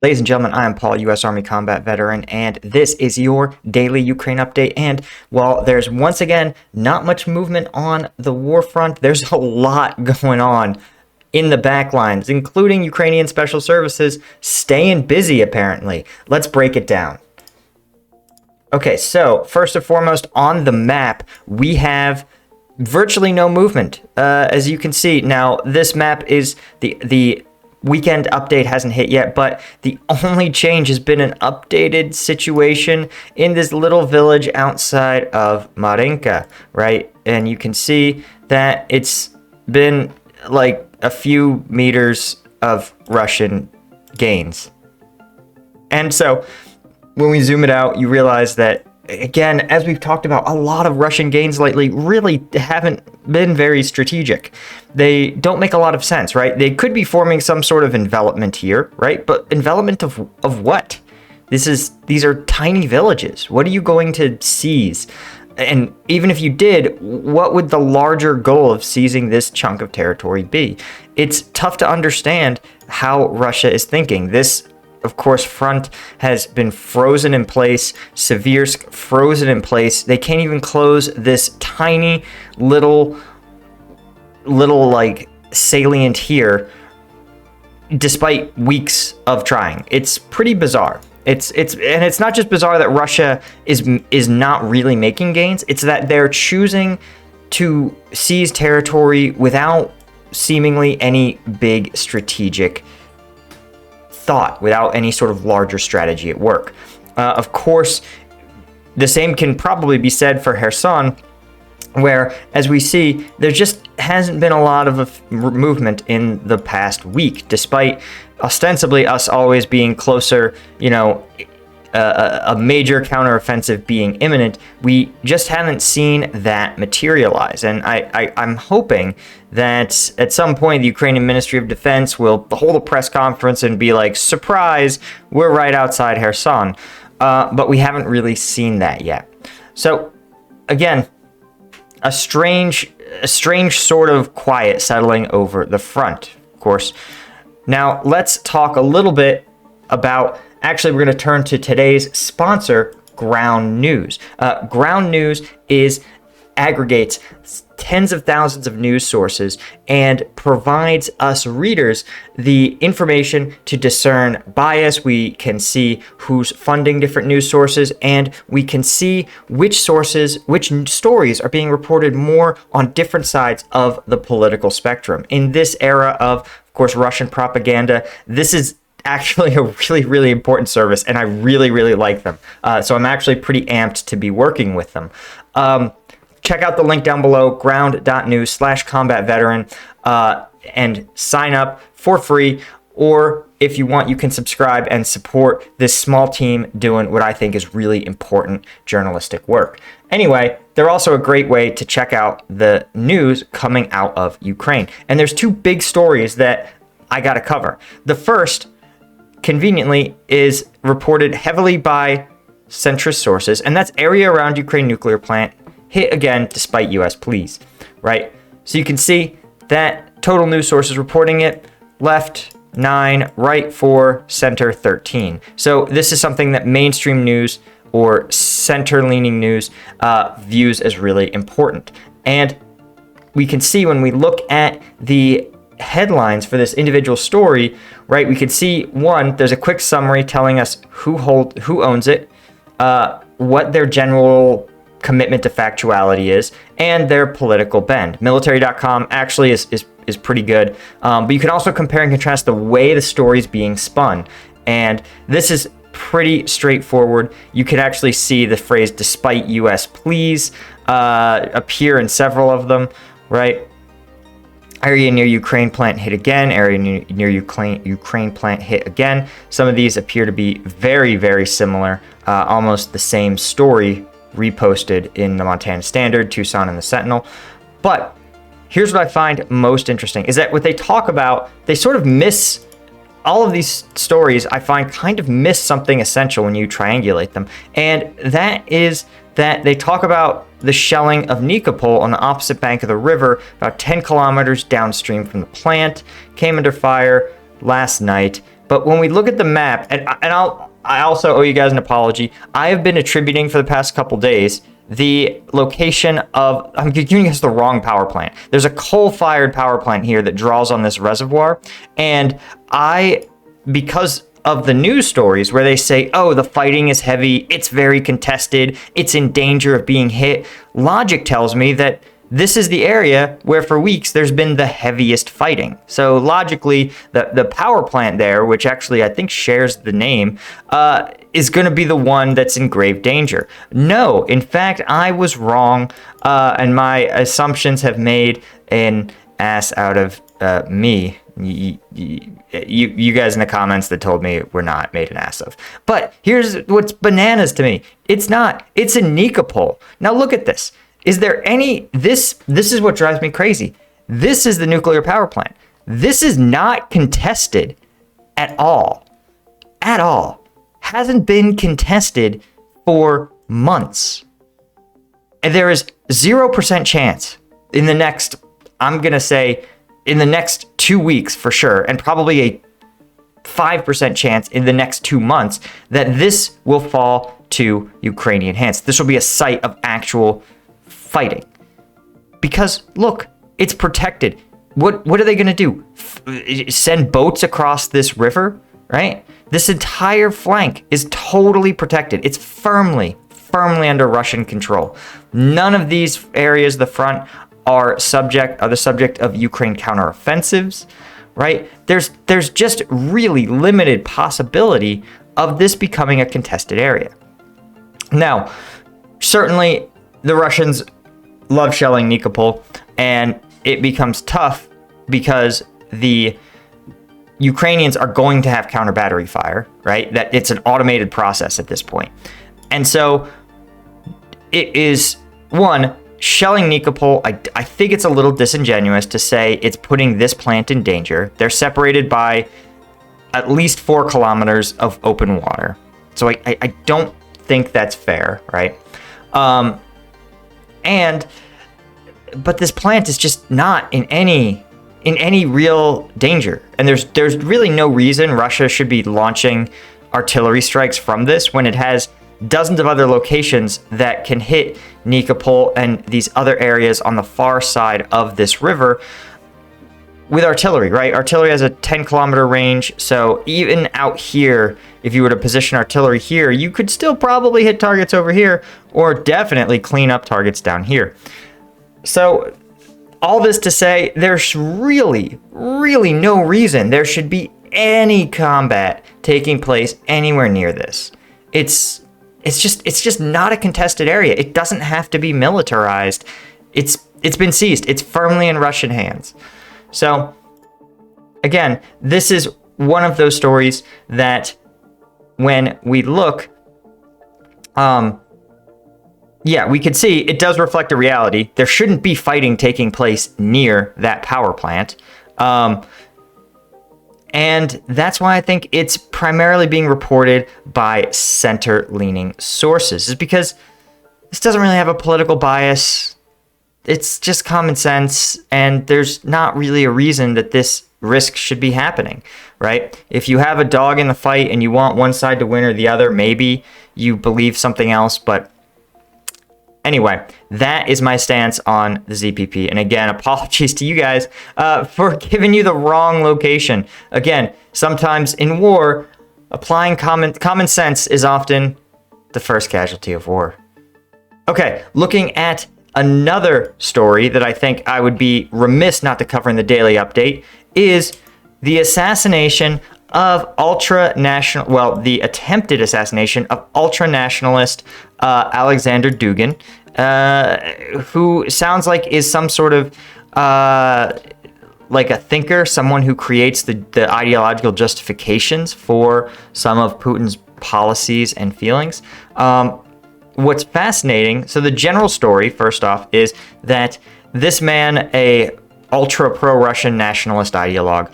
Ladies and gentlemen, I am Paul, U.S. Army combat veteran, and this is your daily Ukraine update. And while there's once again not much movement on the war front, there's a lot going on in the backlines, including Ukrainian special services staying busy, apparently. Let's break it down. Okay, so first and foremost, on the map, we have virtually no movement, as you can see. Now, this map is the weekend update hasn't hit yet, but the only change has been an updated situation in this little village outside of Marinka, right? And you can see that it's been like a few meters of Russian gains. And so when we zoom it out, you realize that, again, as we've talked about, a lot of Russian gains lately really haven't been very strategic. They don't make a lot of sense, right? They could be forming some sort of envelopment here, right? But envelopment of what? These are tiny villages. What are you going to seize? And even if you did, what would the larger goal of seizing this chunk of territory be? It's tough to understand how Russia is thinking. This, of course, front has been frozen in place, Seversk frozen in place. They can't even close this tiny little like salient here despite weeks of trying. It's pretty bizarre. It's not just bizarre that Russia is not really making gains, it's that they're choosing to seize territory without seemingly any big strategic thought, without any sort of larger strategy at work. Of course, the same can probably be said for Kherson, where, as we see, there just hasn't been a lot of movement in the past week, despite ostensibly us always being closer, a major counteroffensive being imminent. We just haven't seen that materialize. And I'm hoping that at some point the Ukrainian Ministry of Defense will hold a press conference and be like, surprise, we're right outside Kherson. But we haven't really seen that yet. So, again, a strange sort of quiet settling over the front, of course. Now, let's talk a little bit about, actually, we're going to turn to today's sponsor, Ground News. Ground News aggregates tens of thousands of news sources and provides us readers the information to discern bias. We can see who's funding different news sources, and we can see which stories are being reported more on different sides of the political spectrum. In this era of course, Russian propaganda, this is actually a really, really important service, and I really, really like them. So I'm actually pretty amped to be working with them. Check out the link down below, ground.news/combatveteran, and sign up for free. Or if you want, you can subscribe and support this small team doing what I think is really important journalistic work. Anyway, they're also a great way to check out the news coming out of Ukraine. And there's two big stories that I got to cover. The first, conveniently, is reported heavily by centrist sources, and that's area around Ukraine nuclear plant hit again despite U.S. pleas, right? So you can see that total news sources reporting it, left 9, right 4, center 13. So this is something that mainstream news or center-leaning news views as really important. And we can see when we look at the headlines for this individual story, right, we can see, one, there's a quick summary telling us who owns it, what their general commitment to factuality is, and their political bend. Military.com actually is pretty good, but you can also compare and contrast the way the story is being spun, and this is pretty straightforward. You can actually see the phrase "despite U.S. pleas" appear in several of them, right? Area near Ukraine plant hit again. Area near Ukraine plant hit again. Some of these appear to be very, very similar, almost the same story reposted in the Montana Standard, Tucson, and the Sentinel. But here's what I find most interesting is that what they talk about, they sort of miss all of these stories. I find kind of miss something essential when you triangulate them. And that is that they talk about the shelling of Nikopol on the opposite bank of the river, about 10 kilometers downstream from the plant, came under fire last night But when we look at the map, I also owe you guys an apology. I have been attributing for the past couple days the location of, I'm giving you guys the wrong power plant. There's a coal-fired power plant here that draws on this reservoir, and because of the news stories where they say, oh, the fighting is heavy, it's very contested, it's in danger of being hit, logic tells me that this is the area where for weeks there's been the heaviest fighting. So logically, the power plant there, which actually I think shares the name, is going to be the one that's in grave danger. No, in fact, I was wrong, and my assumptions have made an ass out of me. You guys in the comments that told me we're not made an ass of. But here's what's bananas to me. It's not. It's a Nikopol. Now look at this. Is there any, this is what drives me crazy. This is the nuclear power plant. This is not contested at all. At all. Hasn't been contested for months. And there is 0% chance in the next, I'm going to say, in the next 2 weeks for sure, and probably a 5% chance in the next 2 months that this will fall to Ukrainian hands. This will be a site of actual fighting. Because look, it's protected. What are they going to do? Send boats across this river, right? This entire flank is totally protected. It's firmly under Russian control. None of these areas, the front, are the subject of Ukraine counteroffensives, right? There's just really limited possibility of this becoming a contested area. Now, certainly the Russians love shelling Nikopol, and it becomes tough because the Ukrainians are going to have counter battery fire, right? That it's an automated process at this point. And so it is, one, shelling Nikopol, I think it's a little disingenuous to say it's putting this plant in danger. They're separated by at least 4 kilometers of open water. So I don't think that's fair, right? But this plant is just not in any real danger. And there's really no reason Russia should be launching artillery strikes from this when it has dozens of other locations that can hit Nikopol and these other areas on the far side of this river with artillery, right? Artillery has a 10-kilometer range, so even out here, if you were to position artillery here, you could still probably hit targets over here, or definitely clean up targets down here. So all this to say, there's really no reason there should be any combat taking place anywhere near this. It's just not a contested area. It doesn't have to be militarized. It's been seized. It's firmly in Russian hands. So again, this is one of those stories that when we look, we could see it does reflect a reality. There shouldn't be fighting taking place near that power plant. And that's why I think it's primarily being reported by center-leaning sources, is because this doesn't really have a political bias. It's just common sense, and there's not really a reason that this risk should be happening, right? If you have a dog in the fight and you want one side to win or the other, maybe you believe something else, but anyway, that is my stance on the ZPP. And again, apologies to you guys for giving you the wrong location. Again, sometimes in war, applying common sense is often the first casualty of war. Okay, looking at another story that I think I would be remiss not to cover in the daily update is the assassination of the attempted assassination of ultra-nationalist Alexander Dugin, who sounds like is some sort of like a thinker, someone who creates the ideological justifications for some of Putin's policies and feelings. What's fascinating, so the general story, first off, is that this man, a ultra pro-Russian nationalist ideologue,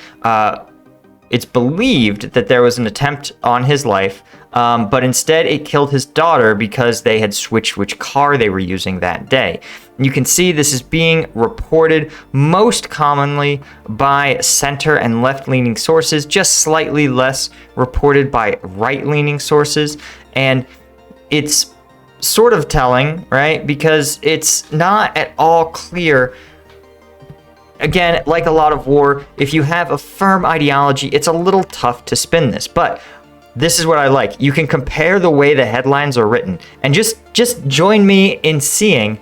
it's believed that there was an attempt on his life, but instead it killed his daughter because they had switched which car they were using that day. You can see this is being reported most commonly by center and left-leaning sources, just slightly less reported by right-leaning sources. And it's sort of telling, right? Because it's not at all clear. Again, like a lot of war, if you have a firm ideology, it's a little tough to spin this. But this is what I like. You can compare the way the headlines are written, and just join me in seeing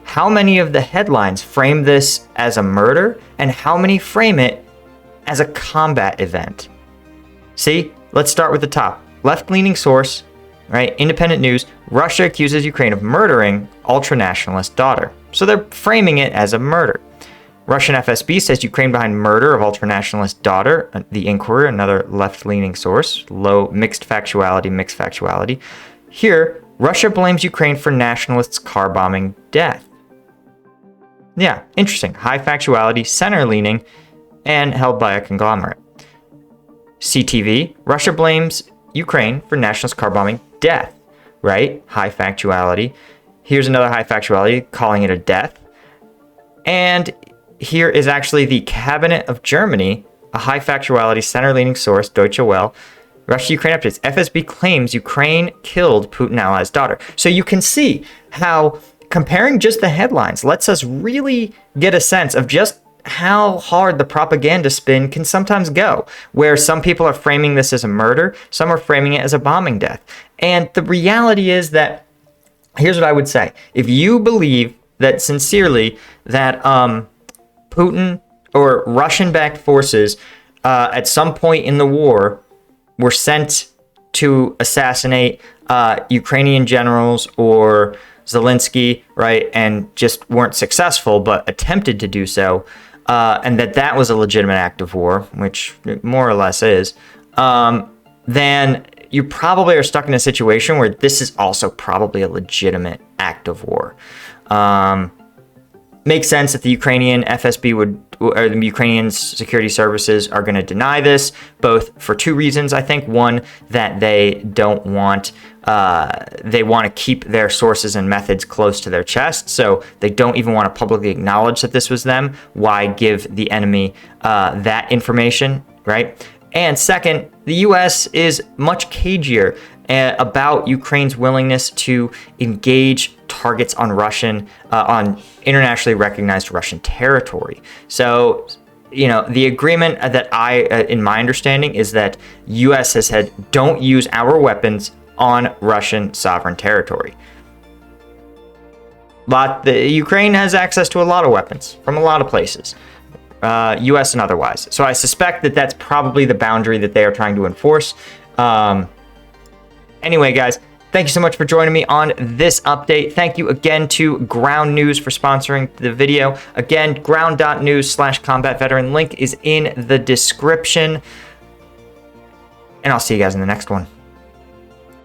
how many of the headlines frame this as a murder and how many frame it as a combat event. See, let's start with the top. Left-leaning source, right? Independent News. Russia accuses Ukraine of murdering ultra-nationalist daughter. So they're framing it as a murder. Russian FSB says Ukraine behind murder of ultra-nationalist daughter. The Inquirer, another left-leaning source. Low, mixed factuality. Here, Russia blames Ukraine for nationalists' car bombing death. Yeah, interesting. High factuality, center-leaning, and held by a conglomerate. CTV, Russia blames Ukraine for nationalist car bombing death, right? High factuality. Here's another high factuality, calling it a death. And here is actually the Cabinet of Germany, a high factuality, center-leaning source, Deutsche Welle. Russia-Ukraine updates. FSB claims Ukraine killed Putin ally's daughter. So you can see how comparing just the headlines lets us really get a sense of just how hard the propaganda spin can sometimes go, where some people are framing this as a murder, some are framing it as a bombing death. And the reality is that, here's what I would say. If you believe that sincerely that Putin or Russian-backed forces at some point in the war were sent to assassinate Ukrainian generals or Zelensky, right, and just weren't successful, but attempted to do so, and that was a legitimate act of war, which it more or less is, then you probably are stuck in a situation where this is also probably a legitimate act of war. Makes sense that the Ukrainian FSB or the Ukrainian security services are going to deny this, both for two reasons, I think. One, that they don't want, they want to keep their sources and methods close to their chest, so they don't even want to publicly acknowledge that this was them. Why give the enemy that information, right? And second, the U.S. is much cagier about Ukraine's willingness to engage targets on on internationally recognized Russian territory. So, you know, the agreement that in my understanding, is that U.S. has said, don't use our weapons on Russian sovereign territory. But the Ukraine has access to a lot of weapons from a lot of places, U.S. and otherwise. So I suspect that that's probably the boundary that they are trying to enforce. Anyway, guys, thank you so much for joining me on this update. Thank you again to Ground News for sponsoring the video. Again, ground.news/combat veteran. Link is in the description. And I'll see you guys in the next one.